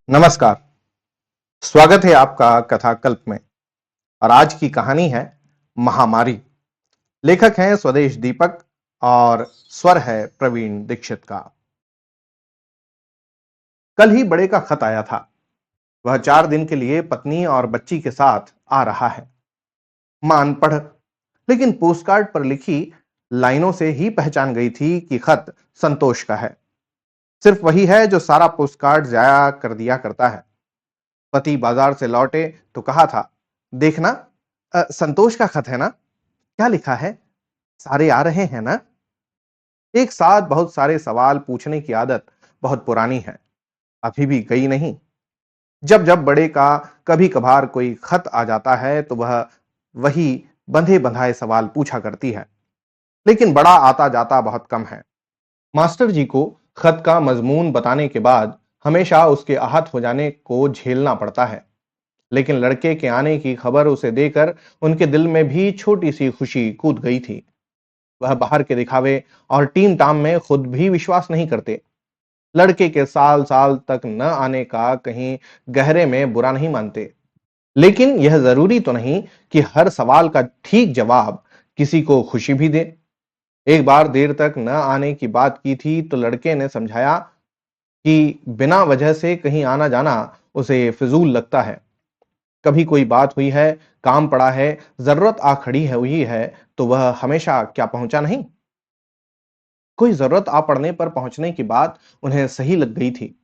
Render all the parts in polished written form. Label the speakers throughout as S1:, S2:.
S1: नमस्कार। स्वागत है आपका कथा कल्प में। और आज की कहानी है महामारी। लेखक हैं स्वदेश दीपक और स्वर है प्रवीण दीक्षित का। कल ही बड़े का खत आया था। वह 4 दिन के लिए पत्नी और बच्ची के साथ आ रहा है। मां अनपढ़, लेकिन पोस्टकार्ड पर लिखी लाइनों से ही पहचान गई थी कि खत संतोष का है। सिर्फ वही है जो सारा पोस्टकार्ड जाया कर दिया करता है। पति बाजार से लौटे तो कहा था, देखना, संतोष का खत है ना? क्या लिखा है? सारे आ रहे हैं ना? एक साथ बहुत सारे सवाल पूछने की आदत बहुत पुरानी है, अभी भी गई नहीं। जब जब बड़े का कभी कभार कोई खत आ जाता है तो वह वही बंधे बंधाए सवाल पूछा करती है, लेकिन बड़ा आता जाता बहुत कम है। मास्टर जी को खत का मजमून बताने के बाद हमेशा उसके आहत हो जाने को झेलना पड़ता है, लेकिन लड़के के आने की खबर उसे देकर उनके दिल में भी छोटी सी खुशी कूद गई थी। वह बाहर के दिखावे और टीम टाम में खुद भी विश्वास नहीं करते। लड़के के साल साल तक न आने का कहीं गहरे में बुरा नहीं मानते, लेकिन यह जरूरी तो नहीं कि हर सवाल का ठीक जवाब किसी को खुशी भी दे। एक बार देर तक न आने की बात की थी तो लड़के ने समझाया कि बिना वजह से कहीं आना जाना उसे फिजूल लगता है। कभी कोई बात हुई है, काम पड़ा है, जरूरत आ खड़ी है हुई है, तो वह हमेशा क्या पहुंचा नहीं? कोई जरूरत आ पड़ने पर पहुंचने की बात उन्हें सही लग गई थी।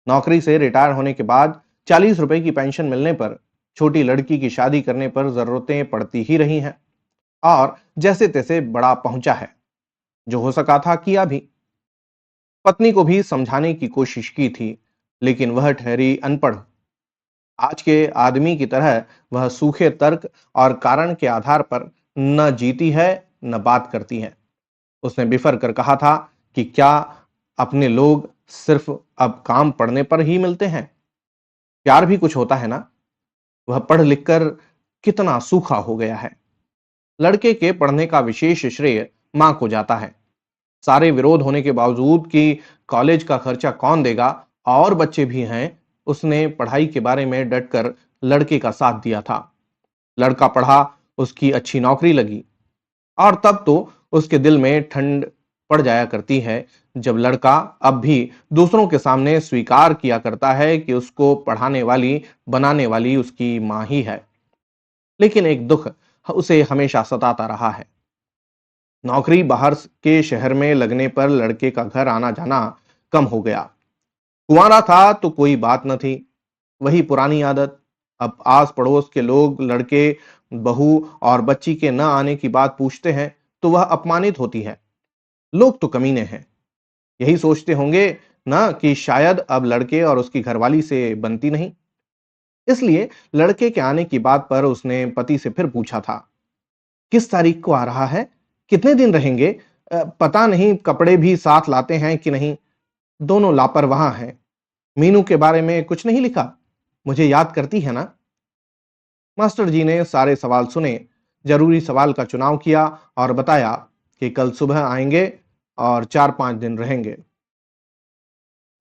S1: नौकरी से रिटायर होने के बाद 40 रुपए की पेंशन मिलने पर, छोटी लड़की की शादी करने पर जरूरतें पड़ती ही रही हैं। और जैसे तैसे बड़ा पहुंचा है, जो हो सका था किया भी। पत्नी को भी समझाने की कोशिश की थी, लेकिन वह ठहरी अनपढ़। आज के आदमी की तरह वह सूखे तर्क और कारण के आधार पर न जीती है न बात करती है। उसने बिफर कर कहा था कि क्या अपने लोग सिर्फ अब काम पढ़ने पर ही मिलते हैं? प्यार भी कुछ होता है ना? वह पढ़ लिख कर कितना सूखा हो गया है। लड़के के पढ़ने का विशेष श्रेय मां को जाता है। सारे विरोध होने के बावजूद कि कॉलेज का खर्चा कौन देगा और बच्चे भी हैं, उसने पढ़ाई के बारे में डटकर लड़के का साथ दिया था। लड़का पढ़ा, उसकी अच्छी नौकरी लगी, और तब तो उसके दिल में ठंड पड़ जाया करती है जब लड़का अब भी दूसरों के सामने स्वीकार किया करता है कि उसको पढ़ाने वाली बनाने वाली उसकी मां ही है। लेकिन एक दुख उसे हमेशा सताता रहा है। नौकरी बाहर के शहर में लगने पर लड़के का घर आना जाना कम हो गया। कुंवारा था तो कोई बात न थी, वही पुरानी आदत। अब आस पड़ोस के लोग लड़के, बहू और बच्ची के न आने की बात पूछते हैं तो वह अपमानित होती है। लोग तो कमीने हैं, यही सोचते होंगे ना कि शायद अब लड़के और उसकी घरवाली से बनती नहीं। इसलिए लड़के के आने की बात पर उसने पति से फिर पूछा था, किस तारीख को आ रहा है? कितने दिन रहेंगे? पता नहीं कपड़े भी साथ लाते हैं कि नहीं। दोनों लापरवाह हैं। मीनू के बारे में कुछ नहीं लिखा? मुझे याद करती है ना? मास्टर जी ने सारे सवाल सुने, जरूरी सवाल का चुनाव किया और बताया कि कल सुबह आएंगे और 4-5 दिन रहेंगे।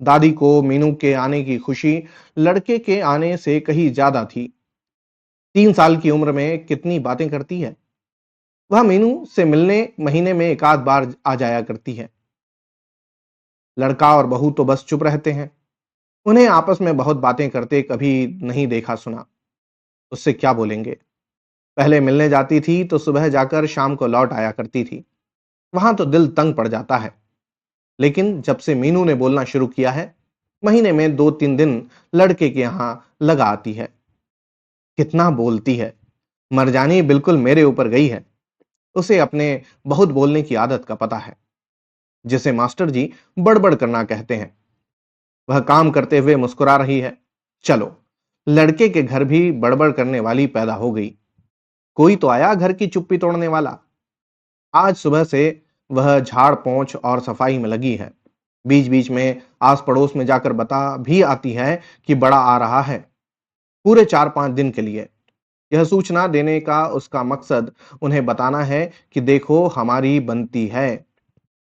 S1: दादी को मीनू के आने की खुशी लड़के के आने से कहीं ज्यादा थी। 3 साल की उम्र में कितनी बातें करती है। वह मीनू से मिलने महीने में एक आध बार आ जाया करती है। लड़का और बहू तो बस चुप रहते हैं। उन्हें आपस में बहुत बातें करते कभी नहीं देखा सुना। उससे क्या बोलेंगे? पहले मिलने जाती थी तो सुबह जाकर शाम को लौट आया करती थी। वहां तो दिल तंग पड़ जाता है। लेकिन जब से मीनू ने बोलना शुरू किया है, महीने में 2-3 दिन लड़के के यहाँ लगा आती है। कितना बोलती है। मरजानी बिल्कुल मेरे ऊपर गई है। उसे अपने बहुत बोलने की आदत का पता है, जिसे मास्टर जी बड़बड़ करना कहते हैं। वह काम करते हुए मुस्कुरा रही है। चलो, लड़के के घर भी बड़बड़ करने वाली पैदा हो गई। कोई तो आया घर की चुप्पी तोड़ने वाला। आज सुबह से वह झाड़ पोंछ और सफाई में लगी है। बीच बीच में आस पड़ोस में जाकर बता भी आती है कि बड़ा आ रहा है, पूरे 4-5 दिन के लिए। यह सूचना देने का उसका मकसद उन्हें बताना है कि देखो हमारी बनती है,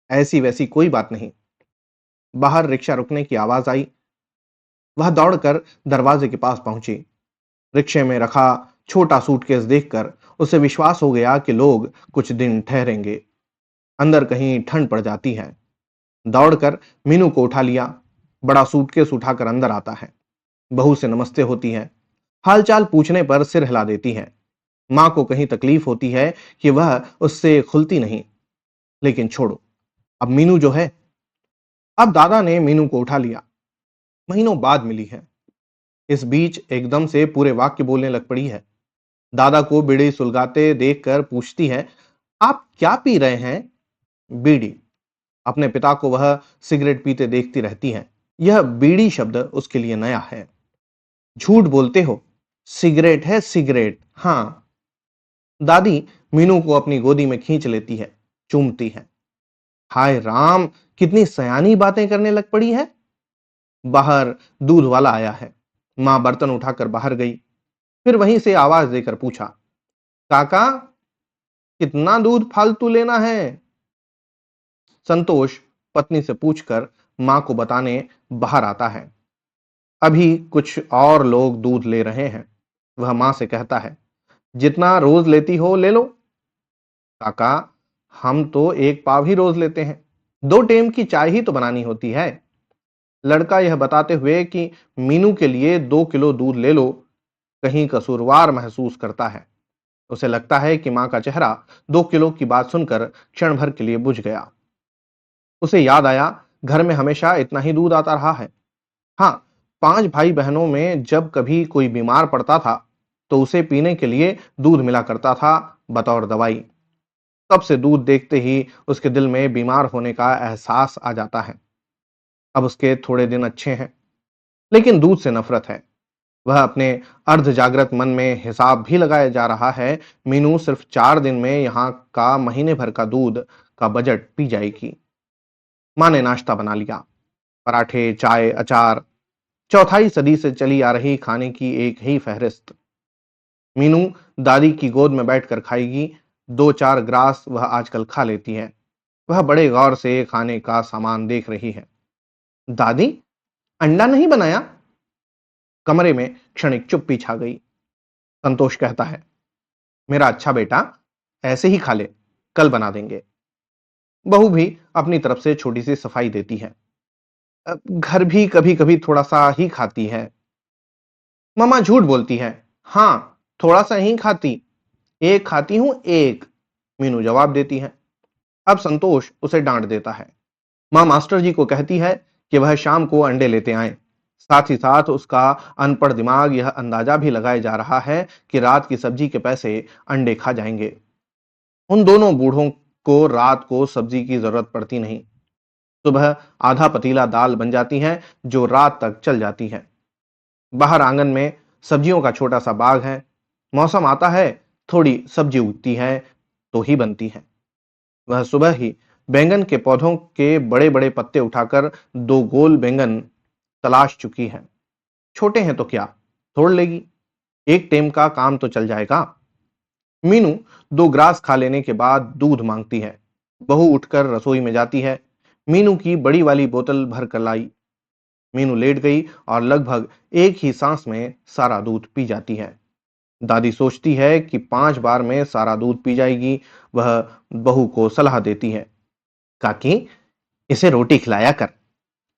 S1: ऐसी वैसी कोई बात नहीं। बाहर रिक्शा रुकने की आवाज आई। वह दौड़कर दरवाजे के पास पहुंची। रिक्शे में रखा छोटा सूटकेस देखकर उसे विश्वास हो गया कि लोग कुछ दिन ठहरेंगे। अंदर कहीं ठंड पड़ जाती है। दौड़कर मीनू को उठा लिया। बड़ा सूटकेस उठाकर अंदर आता है। बहू से नमस्ते होती है। हालचाल पूछने पर सिर हिला देती है। मां को कहीं तकलीफ होती है कि वह उससे खुलती नहीं। लेकिन छोड़ो, अब मीनू जो है। अब दादा ने मीनू को उठा लिया। महीनों बाद मिली है। इस बीच एकदम से पूरे वाक्य बोलने लग पड़ी है। दादा को बीड़ी सुलगाते देखकर पूछती है, आप क्या पी रहे हैं? बीड़ी। अपने पिता को वह सिगरेट पीते देखती रहती है। यह बीड़ी शब्द उसके लिए नया है। झूठ बोलते हो, सिगरेट है सिगरेट। हाँ। दादी मीनू को अपनी गोदी में खींच लेती है, चूमती है। हाय राम, कितनी सयानी बातें करने लग पड़ी है। बाहर दूध वाला आया है। मां बर्तन उठाकर बाहर गई। फिर वहीं से आवाज देकर पूछा, काका, कितना दूध फालतू लेना है? संतोष पत्नी से पूछकर मां को बताने बाहर आता है। अभी कुछ और लोग दूध ले रहे हैं। वह मां से कहता है, जितना रोज लेती हो ले लो। काका, हम तो एक पाव ही रोज लेते हैं। 2 टेम की चाय ही तो बनानी होती है। लड़का यह बताते हुए कि मीनू के लिए 2 किलो दूध ले लो, कहीं कसूरवार महसूस करता है। उसे लगता है कि मां का चेहरा 2 किलो की बात सुनकर क्षण भर के लिए बुझ गया। उसे याद आया, घर में हमेशा इतना ही दूध आता रहा है। हाँ, 5 भाई बहनों में जब कभी कोई बीमार पड़ता था तो उसे पीने के लिए दूध मिला करता था, बतौर दवाई। तब से दूध देखते ही उसके दिल में बीमार होने का एहसास आ जाता है। अब उसके थोड़े दिन अच्छे हैं, लेकिन दूध से नफरत है। वह अपने अर्ध जागृत मन में हिसाब भी लगाया जा रहा है, मीनू सिर्फ 4 दिन में यहाँ का महीने भर का दूध का बजट पी जाएगी। माँ ने नाश्ता बना लिया। पराठे, चाय, अचार। चौथाई सदी से चली आ रही खाने की एक ही फहरिस्त। मीनू दादी की गोद में बैठकर खाएगी। 2-4 ग्रास वह आजकल खा लेती है। वह बड़े गौर से खाने का सामान देख रही है। दादी, अंडा नहीं बनाया? कमरे में क्षणिक चुप्पी छा गई। संतोष कहता है, मेरा अच्छा बेटा, ऐसे ही खा ले, कल बना देंगे। बहू भी अपनी तरफ से छोटी सी सफाई देती है। घर भी कभी कभी थोड़ा सा ही खाती है। मम्मा झूठ बोलती है। हाँ, थोड़ा सा ही खाती। एक खाती हूं, एक। मीनू जवाब देती है। अब संतोष उसे डांट देता है। माँ मास्टर जी को कहती है कि वह शाम को अंडे लेते आए। साथ ही साथ उसका अनपढ़ दिमाग यह अंदाजा भी लगाए जा रहा है कि रात की सब्जी के पैसे अंडे खा जाएंगे। उन दोनों बूढ़ों को रात को सब्जी की जरूरत पड़ती नहीं। सुबह आधा पतीला दाल बन जाती है जो रात तक चल जाती है। बाहर आंगन में सब्जियों का छोटा सा बाग है। मौसम आता है, थोड़ी सब्जी उगती है तो ही बनती है। वह सुबह ही बैंगन के पौधों के बड़े बड़े पत्ते उठाकर 2 गोल बैंगन तलाश चुकी है। छोटे हैं तो क्या, तोड़ लेगी। एक टेम का काम तो चल जाएगा। मीनू 2 ग्रास खा लेने के बाद दूध मांगती है। बहू उठकर रसोई में जाती है। मीनू की बड़ी वाली बोतल भर कर लाई। मीनू लेट गई और लगभग एक ही सांस में सारा दूध पी जाती है। दादी सोचती है कि 5 बार में सारा दूध पी जाएगी। वह बहू को सलाह देती है, काकी, इसे रोटी खिलाया कर।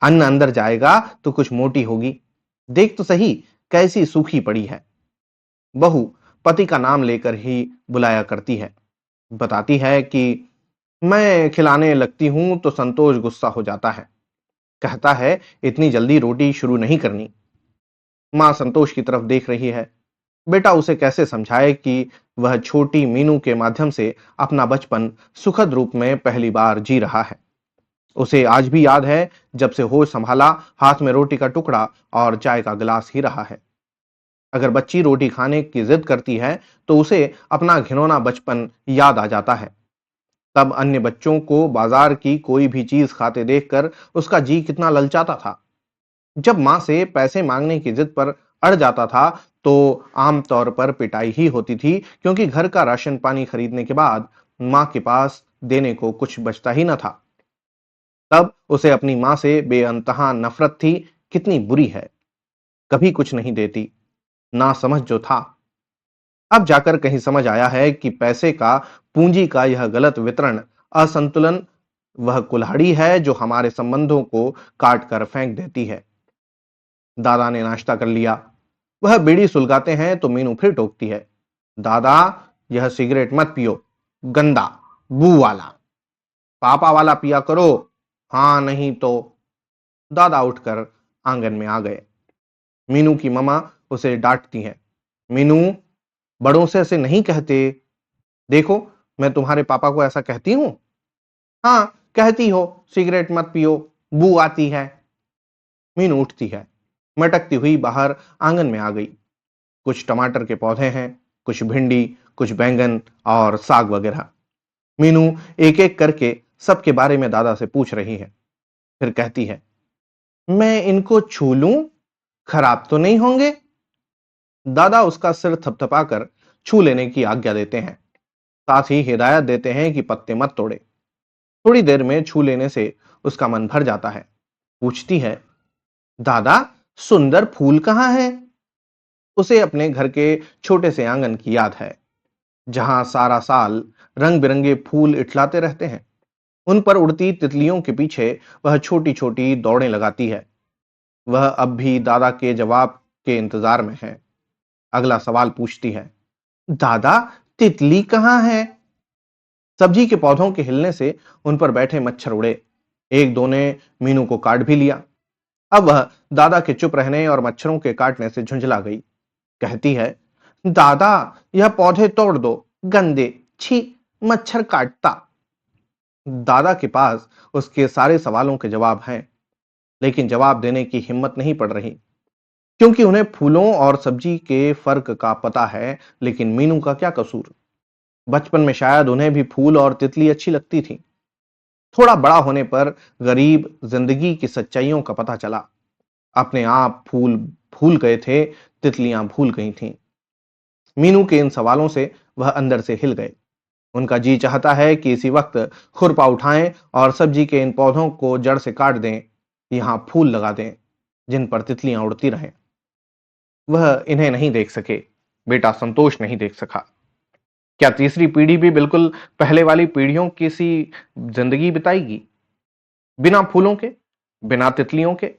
S1: अन्न अंदर जाएगा तो कुछ मोटी होगी। देख तो सही कैसी सूखी पड़ी है। बहू पति का नाम लेकर ही बुलाया करती है। बताती है कि मैं खिलाने लगती हूं तो संतोष गुस्सा हो जाता है। कहता है, इतनी जल्दी रोटी शुरू नहीं करनी। मां संतोष की तरफ देख रही है। बेटा उसे कैसे समझाए कि वह छोटी मीनू के माध्यम से अपना बचपन सुखद रूप में पहली बार जी रहा है। उसे आज भी याद है, जब से होश संभाला हाथ में रोटी का टुकड़ा और चाय का गिलास ही रहा है। अगर बच्ची रोटी खाने की जिद करती है तो उसे अपना घिनौना बचपन याद आ जाता है। तब अन्य बच्चों को बाजार की कोई भी चीज खाते देखकर उसका जी कितना ललचाता था। जब मां से पैसे मांगने की जिद पर अड़ जाता था तो आमतौर पर पिटाई ही होती थी, क्योंकि घर का राशन पानी खरीदने के बाद मां के पास देने को कुछ बचता ही न था। तब उसे अपनी मां से बेअंतहा नफरत थी। कितनी बुरी है, कभी कुछ नहीं देती, ना समझ जो था। अब जाकर कहीं समझ आया है कि पैसे का, पूंजी का यह गलत वितरण, असंतुलन, वह कुल्हाड़ी है जो हमारे संबंधों को काट कर फेंक देती है। दादा ने नाश्ता कर लिया। वह बीड़ी सुलगाते हैं तो मीनू फिर टोकती है, दादा, यह सिगरेट मत पियो, गंदा, बू वाला। पापा वाला पिया करो। हाँ नहीं तो। दादा उठकर आंगन में आ गए। मीनू की ममा उसे डांटती हैं, मीनू, बड़ों से ऐसे नहीं कहते। देखो, मैं तुम्हारे पापा को ऐसा कहती हूं? हाँ, कहती हो सिगरेट मत पियो, बू आती है। मीनू उठती है, मटकती हुई बाहर आंगन में आ गई। कुछ टमाटर के पौधे हैं, कुछ भिंडी, कुछ बैंगन और साग वगैरह। मीनू एक एक करके सबके बारे में दादा से पूछ रही है। फिर कहती है, मैं इनको छू लूं, खराब तो नहीं होंगे? दादा उसका सिर थपथपाकर छू लेने की आज्ञा देते हैं, साथ ही हिदायत देते हैं कि पत्ते मत तोड़े। थोड़ी देर में छू लेने से उसका मन भर जाता है। पूछती है, दादा, सुंदर फूल कहाँ है? उसे अपने घर के छोटे से आंगन की याद है, जहां सारा साल रंग बिरंगे फूल इठलाते रहते हैं। उन पर उड़ती तितलियों के पीछे वह छोटी छोटी दौड़ें लगाती है। वह अब भी दादा के जवाब के इंतजार में है। अगला सवाल पूछती है, दादा, तितली कहाँ है? सब्जी के पौधों के हिलने से उन पर बैठे मच्छर उड़े। एक दो ने मीनू को काट भी लिया। अब वह दादा के चुप रहने और मच्छरों के काटने से झुंझला गई। कहती है, दादा, यह पौधे तोड़ दो, गंदे, छी, मच्छर काटता। दादा के पास उसके सारे सवालों के जवाब हैं, लेकिन जवाब देने की हिम्मत नहीं पड़ रही, क्योंकि उन्हें फूलों और सब्जी के फर्क का पता है। लेकिन मीनू का क्या कसूर? बचपन में शायद उन्हें भी फूल और तितली अच्छी लगती थी। थोड़ा बड़ा होने पर गरीब जिंदगी की सच्चाइयों का पता चला। अपने आप फूल भूल गए थे, तितलियां भूल गई थीं। मीनू के इन सवालों से वह अंदर से हिल गए। उनका जी चाहता है कि इसी वक्त खुरपा उठाएं और सब्जी के इन पौधों को जड़ से काट दें, यहां फूल लगा दें जिन पर तितलियां उड़ती रहें। वह इन्हें नहीं देख सके। बेटा संतोष नहीं देख सका। क्या तीसरी पीढ़ी भी बिल्कुल पहले वाली पीढ़ियों की सी जिंदगी बिताएगी, बिना फूलों के, बिना तितलियों के?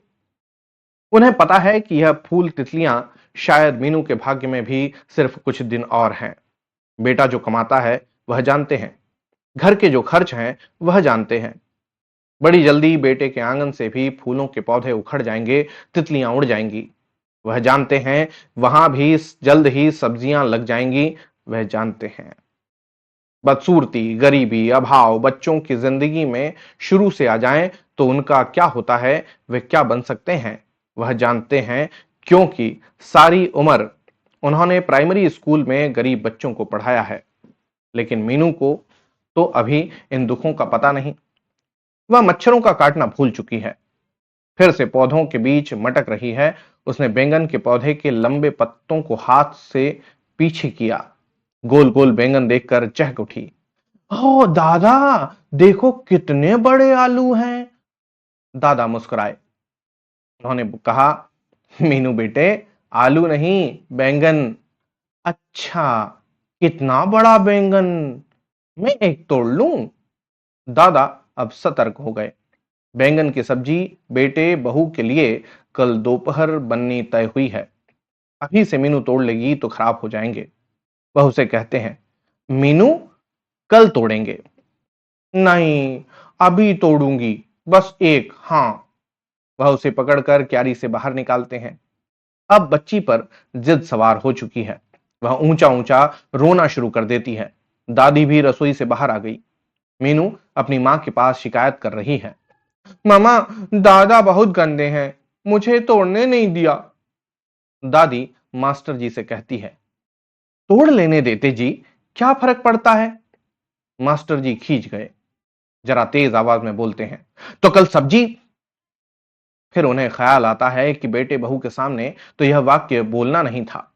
S1: उन्हें पता है कि यह फूल तितलियां शायद मीनू के भाग्य में भी सिर्फ कुछ दिन और हैं। बेटा जो कमाता है वह जानते हैं, घर के जो खर्च हैं वह जानते हैं। बड़ी जल्दी बेटे के आंगन से भी फूलों के पौधे उखड़ जाएंगे, तितलियां उड़ जाएंगी। वह जानते हैं वहां भी जल्द ही सब्जियां लग जाएंगी। वह जानते हैं बदसूरती, गरीबी, अभाव बच्चों की जिंदगी में शुरू से आ जाएं तो उनका क्या होता है, वे क्या बन सकते हैं, वह जानते हैं। क्योंकि सारी उम्र उन्होंने प्राइमरी स्कूल में गरीब बच्चों को पढ़ाया है। लेकिन मीनू को तो अभी इन दुखों का पता नहीं। वह मच्छरों का काटना भूल चुकी है, फिर से पौधों के बीच मटक रही है। उसने बैंगन के पौधे के लंबे पत्तों को हाथ से पीछे किया। गोल गोल बैंगन देखकर चहक उठी। ओ दादा, देखो कितने बड़े आलू हैं। दादा मुस्कुराए। उन्होंने कहा, मीनू बेटे, आलू नहीं, बैंगन। अच्छा, कितना बड़ा बैंगन, मैं एक तोड़ लूं? दादा अब सतर्क हो गए। बैंगन की सब्जी बेटे बहू के लिए कल दोपहर बननी तय हुई है। अभी से मीनू तोड़ लेगी तो खराब हो जाएंगे। वह उसे कहते हैं, मीनू, कल तोड़ेंगे। नहीं, अभी तोड़ूंगी, बस एक, हाँ। वह उसे पकड़कर क्यारी से बाहर निकालते हैं। अब बच्ची पर जिद सवार हो चुकी है। वह ऊंचा ऊंचा रोना शुरू कर देती है। दादी भी रसोई से बाहर आ गई। मीनू अपनी मां के पास शिकायत कर रही है, मामा, दादा बहुत गंदे हैं, मुझे तोड़ने नहीं दिया। दादी मास्टर जी से कहती है, तोड़ लेने देते जी, क्या फर्क पड़ता है? मास्टर जी खींच गए। जरा तेज आवाज में बोलते हैं, तो कल सब्जी। फिर उन्हें ख्याल आता है कि बेटे बहू के सामने तो यह वाक्य बोलना नहीं था।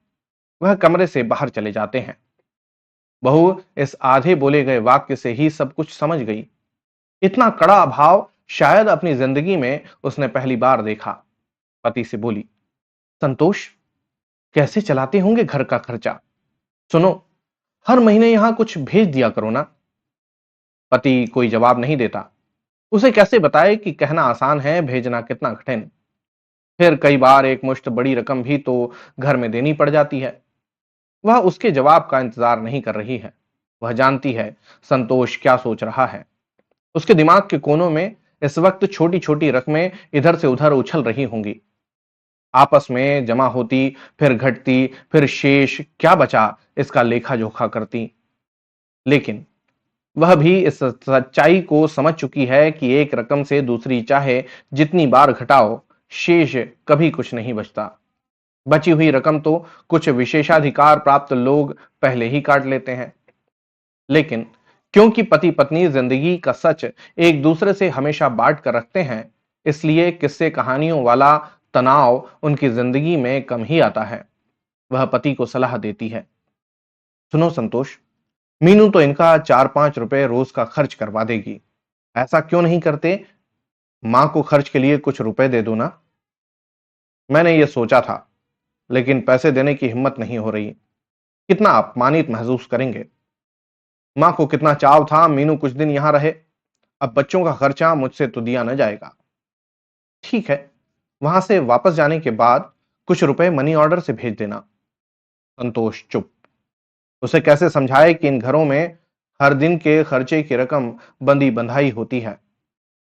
S1: वह कमरे से बाहर चले जाते हैं। बहू इस आधे बोले गए वाक्य से ही सब कुछ समझ गई। इतना कड़ा भाव शायद अपनी जिंदगी में उसने पहली बार देखा। पति से बोली, संतोष, कैसे चलाते होंगे घर का खर्चा? सुनो, हर महीने यहां कुछ भेज दिया करो ना। पति कोई जवाब नहीं देता। उसे कैसे बताए कि कहना आसान है, भेजना कितना कठिन। फिर कई बार एक मुश्त बड़ी रकम भी तो घर में देनी पड़ जाती है। वह उसके जवाब का इंतजार नहीं कर रही है। वह जानती है संतोष क्या सोच रहा है। उसके दिमाग के कोनों में इस वक्त छोटी छोटी रकमें इधर से उधर उछल रही होंगी, आपस में जमा होती, फिर घटती, फिर शेष क्या बचा इसका लेखा जोखा करती। लेकिन वह भी इस सच्चाई को समझ चुकी है कि एक रकम से दूसरी चाहे जितनी बार घटाओ, शेष कभी कुछ नहीं बचता। बची हुई रकम तो कुछ विशेषाधिकार प्राप्त लोग पहले ही काट लेते हैं। लेकिन क्योंकि पति पत्नी जिंदगी का सच एक दूसरे से हमेशा बांट कर रखते हैं, इसलिए किस्से कहानियों वाला तनाव उनकी जिंदगी में कम ही आता है। वह पति को सलाह देती है, सुनो संतोष, मीनू तो इनका 4-5 रुपए रोज का खर्च करवा देगी। ऐसा क्यों नहीं करते, मां को खर्च के लिए कुछ रुपए दे दो ना। मैंने ये सोचा था, लेकिन पैसे देने की हिम्मत नहीं हो रही। कितना अपमानित महसूस करेंगे। मां को कितना चाव था मीनू कुछ दिन यहां रहे। अब बच्चों का खर्चा मुझसे तो दिया न जाएगा। ठीक है, वहां से वापस जाने के बाद कुछ रुपए मनी ऑर्डर से भेज देना। संतोष चुप। उसे कैसे समझाए कि इन घरों में हर दिन के खर्चे की रकम बंदी बंधाई होती है।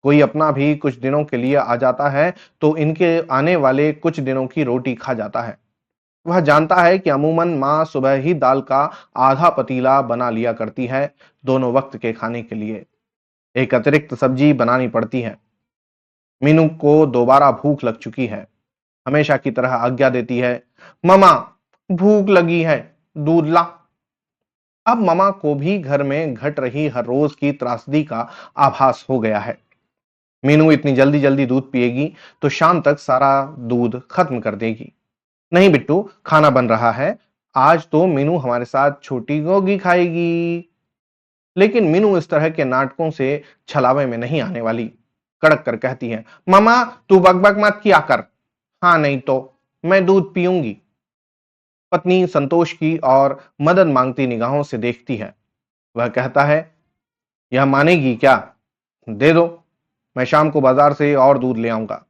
S1: कोई अपना भी कुछ दिनों के लिए आ जाता है तो इनके आने वाले कुछ दिनों की रोटी खा जाता है। वह जानता है कि अमूमन मां सुबह ही दाल का आधा पतीला बना लिया करती है, दोनों वक्त के खाने के लिए। एक अतिरिक्त सब्जी बनानी पड़ती है। मीनू को दोबारा भूख लग चुकी है। हमेशा की तरह आज्ञा देती है, ममा, भूख लगी है, दूध ला। अब ममा को भी घर में घट रही हर रोज की त्रासदी का आभास हो गया है। मीनू इतनी जल्दी जल्दी दूध पिएगी तो शाम तक सारा दूध खत्म कर देगी। नहीं बिट्टू, खाना बन रहा है, आज तो मीनू हमारे साथ छोटी गोगी खाएगी। लेकिन मीनू इस तरह के नाटकों से छलावे में नहीं आने वाली। कड़क कर कहती है, मामा, तू बकबक मत किया कर। हाँ नहीं तो मैं दूध पीऊंगी। पत्नी संतोष की और मदद मांगती निगाहों से देखती है। वह कहता है, यह मानेगी क्या? दे दो, मैं शाम को बाजार से और दूध ले आऊंगा।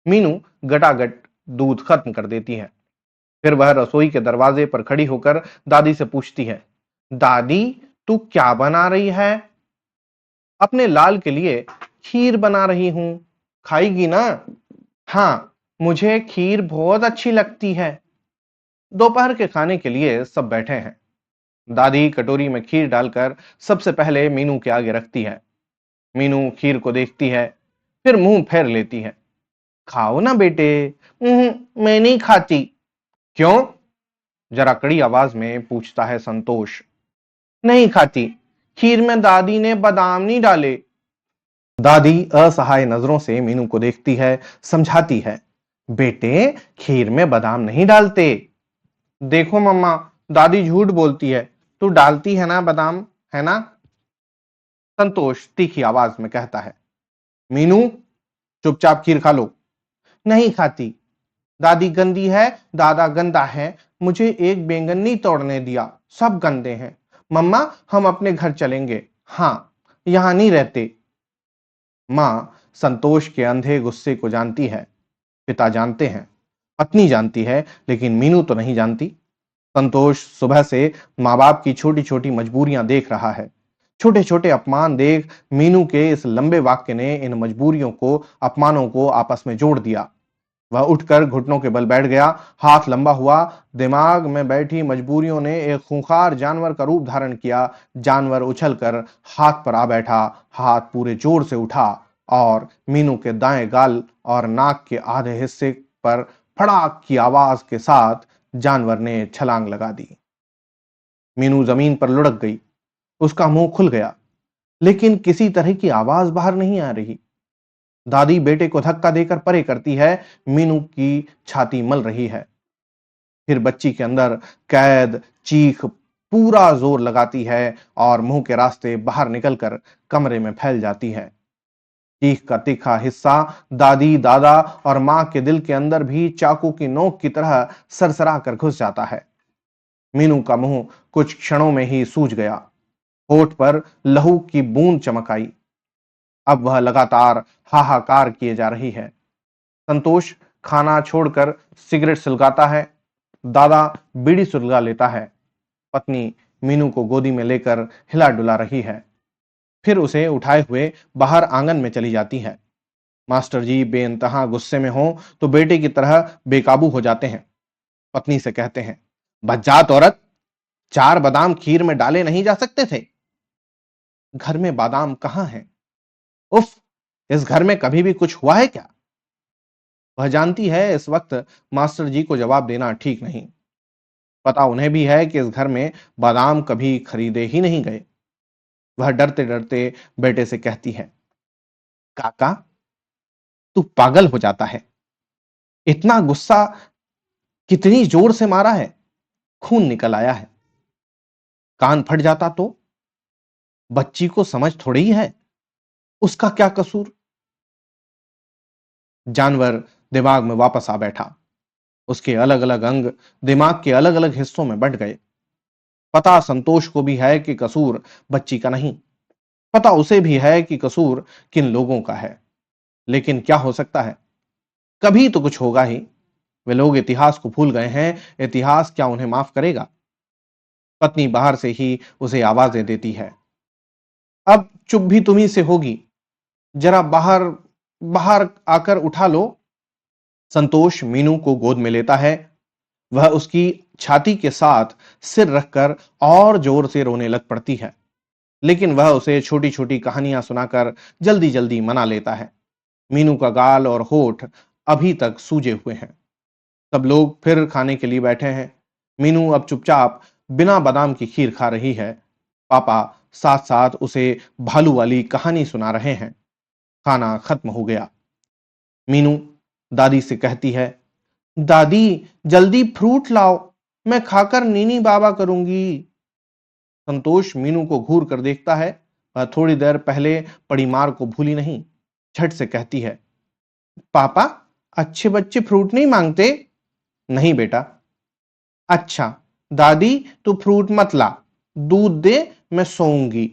S1: मीनू गटागट दूध खत्म कर देती है। फिर वह रसोई के दरवाजे पर खड़ी होकर दादी से पूछती है, दादी, तू क्या बना रही है? अपने लाल के लिए खीर बना रही हूं, खाएगी ना? हाँ, मुझे खीर बहुत अच्छी लगती है। दोपहर के खाने के लिए सब बैठे हैं। दादी कटोरी में खीर डालकर सबसे पहले मीनू के आगे रखती है। मीनू खीर को देखती है, फिर मुंह फेर लेती है। खाओ ना बेटे। मैं नहीं खाती। क्यों? जरा कड़ी आवाज में पूछता है संतोष। नहीं खाती, खीर में दादी ने बादाम नहीं डाले। दादी असहाय नजरों से मीनू को देखती है, समझाती है, बेटे, खीर में बादाम नहीं डालते। देखो मम्मा, दादी झूठ बोलती है, तू डालती है ना बादाम, है ना? संतोष तीखी आवाज में कहता है, मीनू, चुपचाप खीर खा लो। नहीं खाती। दादी गंदी है, दादा गंदा है, मुझे एक बैंगन नहीं तोड़ने दिया, सब गंदे हैं। मम्मा, हम अपने घर चलेंगे। हाँ, यहां नहीं रहते। मां संतोष के अंधे गुस्से को जानती है। पिता जानते हैं, पत्नी जानती है, लेकिन मीनू तो नहीं जानती। संतोष सुबह से माँ बाप की छोटी छोटी मजबूरियां देख रहा है। छोटे छोटे अपमान देख मीनू के इस लंबे वाक्य ने इन मजबूरियों को, अपमानों को आपस में जोड़ दिया। वह उठकर घुटनों के बल बैठ गया, हाथ लंबा हुआ। दिमाग में बैठी मजबूरियों ने एक खूंखार जानवर का रूप धारण किया। जानवर उछलकर हाथ पर आ बैठा। हाथ पूरे जोर से उठा और मीनू के दाएं गाल और नाक के आधे हिस्से पर फड़ाक की आवाज के साथ जानवर ने छलांग लगा दी। मीनू जमीन पर लुढ़क गई। उसका मुंह खुल गया, लेकिन किसी तरह की आवाज बाहर नहीं आ रही। दादी बेटे को धक्का देकर परे करती है। मीनू की छाती मल रही है। फिर बच्ची के अंदर कैद चीख पूरा जोर लगाती है और मुंह के रास्ते बाहर निकलकर कमरे में फैल जाती है। चीख का तीखा हिस्सा दादी, दादा और मां के दिल के अंदर भी चाकू की नोक की तरह सरसरा कर घुस जाता है। मीनू का मुंह कुछ क्षणों में ही सूज गया। होठ पर लहू की बूंद चमक आई। अब वह लगातार हाहाकार किए जा रही है। संतोष खाना छोड़कर सिगरेट सुलगाता है। दादा बीड़ी सुलगा लेता है। पत्नी मीनू को गोदी में लेकर हिला डुला रही है। फिर उसे उठाए हुए बाहर आंगन में चली जाती है। मास्टर जी बेइंतहा गुस्से में हो तो बेटे की तरह बेकाबू हो जाते हैं। पत्नी से कहते हैं, बज्जात औरत, 4 बादाम खीर में डाले नहीं जा सकते थे? घर में बादाम कहाँ हैं? उफ, इस घर में कभी भी कुछ हुआ है क्या? वह जानती है इस वक्त मास्टर जी को जवाब देना ठीक नहीं। पता उन्हें भी है कि इस घर में बादाम कभी खरीदे ही नहीं गए। वह डरते डरते बेटे से कहती है, काका, तू पागल हो जाता है। इतना गुस्सा कितनी जोर से मारा है, खून निकल आया है। कान फट जाता तो? बच्ची को समझ थोड़ी ही है, उसका क्या कसूर? जानवर दिमाग में वापस आ बैठा। उसके अलग अलग अंग दिमाग के अलग अलग हिस्सों में बंट गए। पता संतोष को भी है कि कसूर बच्ची का नहीं। पता उसे भी है कि कसूर किन लोगों का है। लेकिन क्या हो सकता है? कभी तो कुछ होगा ही। वे लोग इतिहास को भूल गए हैं। इतिहास क्या उन्हें माफ करेगा? पत्नी बाहर से ही उसे आवाजें देती है, अब चुप भी तुम्ही से होगी, जरा बाहर बाहर आकर उठा लो। संतोष मीनू को गोद में लेता है। वह उसकी छाती के साथ सिर रखकर और जोर से रोने लग पड़ती है। लेकिन वह उसे छोटी छोटी कहानियां सुनाकर जल्दी जल्दी मना लेता है। मीनू का गाल और होठ अभी तक सूजे हुए हैं। सब लोग फिर खाने के लिए बैठे हैं। मीनू अब चुपचाप बिना बादाम की खीर खा रही है। पापा साथ साथ उसे भालू वाली कहानी सुना रहे हैं। खाना खत्म हो गया। मीनू दादी से कहती है, दादी, जल्दी फ्रूट लाओ, मैं खाकर नीनी बाबा करूंगी। संतोष मीनू को घूर कर देखता है। वह थोड़ी देर पहले पड़ी मार को भूली नहीं। झट से कहती है, पापा, अच्छे बच्चे फ्रूट नहीं मांगते? नहीं बेटा। अच्छा, दादी, तू फ्रूट मत ला, दूध दे, मैं सोऊंगी।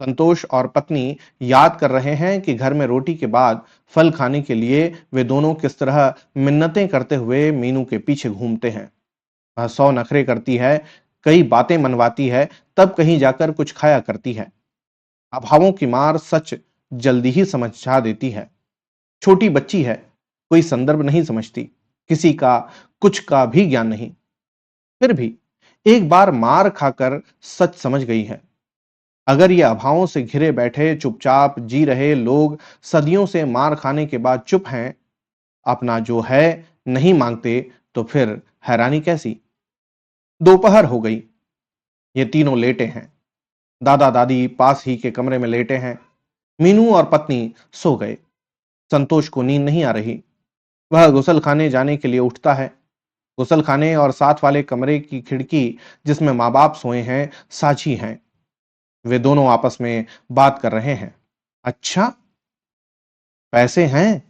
S1: संतोष और पत्नी याद कर रहे हैं कि घर में रोटी के बाद फल खाने के लिए वे दोनों किस तरह मिन्नतें करते हुए मीनू के पीछे घूमते हैं। वह 100 नखरे करती है, कई बातें मनवाती है, तब कहीं जाकर कुछ खाया करती है। अभावों की मार सच जल्दी ही समझा देती है। छोटी बच्ची है, कोई संदर्भ नहीं समझती, किसी का कुछ का भी ज्ञान नहीं। फिर भी एक बार मार खाकर सच समझ गई है। अगर ये अभावों से घिरे बैठे चुपचाप जी रहे लोग सदियों से मार खाने के बाद चुप हैं, अपना जो है नहीं मांगते, तो फिर हैरानी कैसी? दोपहर हो गई। ये तीनों लेटे हैं। दादा दादी पास ही के कमरे में लेटे हैं। मीनू और पत्नी सो गए। संतोष को नींद नहीं आ रही। वह गुसल खाने जाने के लिए उठता है। गुसल खाने और साथ वाले कमरे की खिड़की जिसमें माँ बाप सोए हैं साझी हैं। वे दोनों आपस में बात कर रहे हैं। अच्छा, पैसे हैं?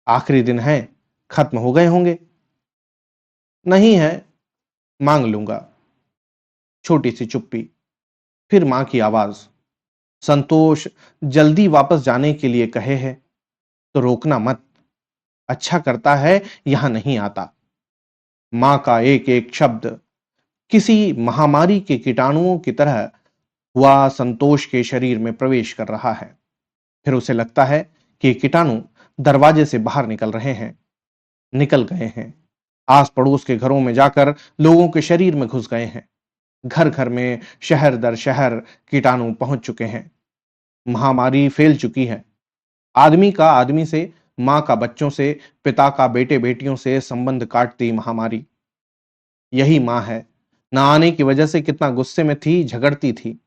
S1: आखिरी दिन है, खत्म हो गए होंगे। नहीं है, मांग लूंगा। छोटी सी चुप्पी। फिर मां की आवाज, संतोष जल्दी वापस जाने के लिए कहे है तो रोकना मत। अच्छा करता है यहां नहीं आता। मां का एक एक शब्द किसी महामारी के कीटाणुओं की तरह हुआ संतोष के शरीर में प्रवेश कर रहा है। फिर उसे लगता है कि ये कीटाणु दरवाजे से बाहर निकल रहे हैं, निकल गए हैं, आस पड़ोस के घरों में जाकर लोगों के शरीर में घुस गए हैं। घर घर में, शहर दर शहर कीटाणु पहुंच चुके हैं। महामारी फैल चुकी है। आदमी का आदमी से, मां का बच्चों से, पिता का बेटे बेटियों से संबंध काटती महामारी। यही मां है। न आने की वजह से कितना गुस्से में थी, झगड़ती थी,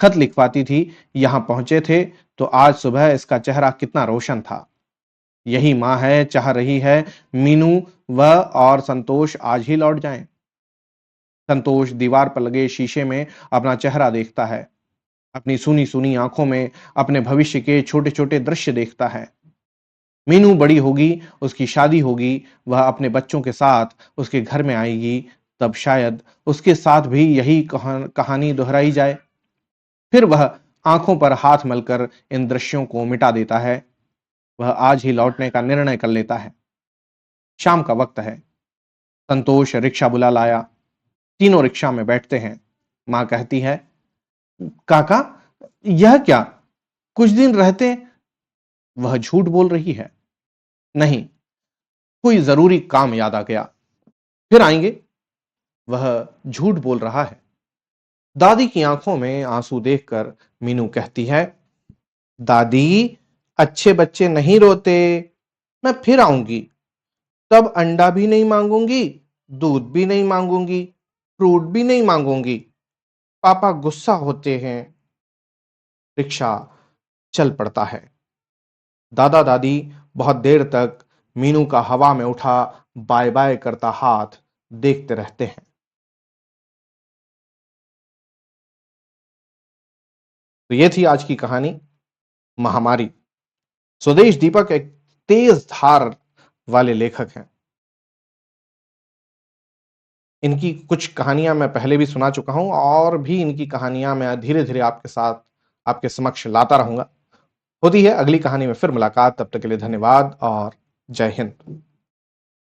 S1: खत लिखवाती थी। यहां पहुंचे थे तो आज सुबह इसका चेहरा कितना रोशन था। यही मां है, चाह रही है मीनू, वह और संतोष आज ही लौट जाएं। संतोष दीवार पर लगे शीशे में अपना चेहरा देखता है। अपनी सुनी सुनी आंखों में अपने भविष्य के छोटे छोटे दृश्य देखता है। मीनू बड़ी होगी, उसकी शादी होगी, वह अपने बच्चों के साथ उसके घर में आएगी, तब शायद उसके साथ भी यही कहानी दोहराई जाए। फिर वह आंखों पर हाथ मलकर इन दृश्यों को मिटा देता है। वह आज ही लौटने का निर्णय कर लेता है। शाम का वक्त है। संतोष रिक्शा बुला लाया। तीनों रिक्शा में बैठते हैं। मां कहती है, काका, यह क्या? कुछ दिन रहते? वह झूठ बोल रही है। नहीं, कोई जरूरी काम याद आ गया, फिर आएंगे। वह झूठ बोल रहा है। दादी की आंखों में आंसू देखकर मीनू कहती है, दादी, अच्छे बच्चे नहीं रोते। मैं फिर आऊंगी। तब अंडा भी नहीं मांगूंगी, दूध भी नहीं मांगूंगी, फ्रूट भी नहीं मांगूंगी। पापा गुस्सा होते हैं। रिक्शा चल पड़ता है। दादा दादी बहुत देर तक मीनू का हवा में उठा बाय बाय करता हाथ देखते रहते हैं। तो ये थी आज की कहानी, महामारी। स्वदेश दीपक एक तेज धार वाले लेखक हैं। इनकी कुछ कहानियां मैं पहले भी सुना चुका हूं, और भी इनकी कहानियां मैं धीरे धीरे आपके साथ, आपके समक्ष लाता रहूंगा। होती है अगली कहानी में फिर मुलाकात। तब तक के लिए धन्यवाद और जय हिंद।